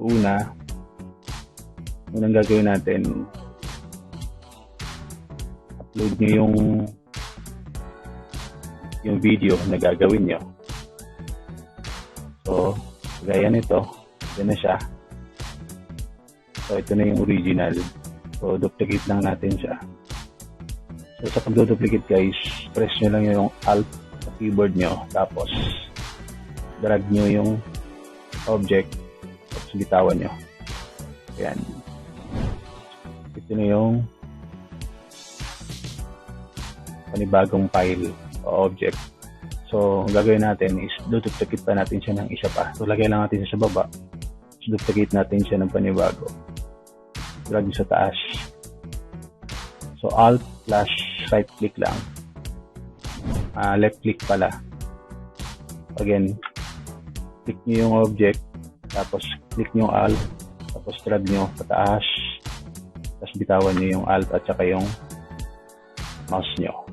unang gagawin natin, upload nyo yung video na gagawin nyo. So, gaya nito, yan na siya. So, ito na yung original. So, duplicate lang natin siya. So, sa pag-duplicate guys, press nyo lang yung Alt sa keyboard nyo. Tapos, drag nyo yung object. Tapos, bitawan nyo. Ayan. Ito na yung panibagong file o object. So, ang gagawin natin is duplicate pa natin siya ng isa pa. So, lagay lang natin siya sa baba. So, duplicate natin siya ng panibago. Drag sa taas. So, Alt plus right click lang. Left click pala. Again, click nyo yung object. Tapos, click nyo yung Alt. Tapos, drag nyo sa taas. Tapos, bitawan nyo yung Alt at saka yung mouse nyo.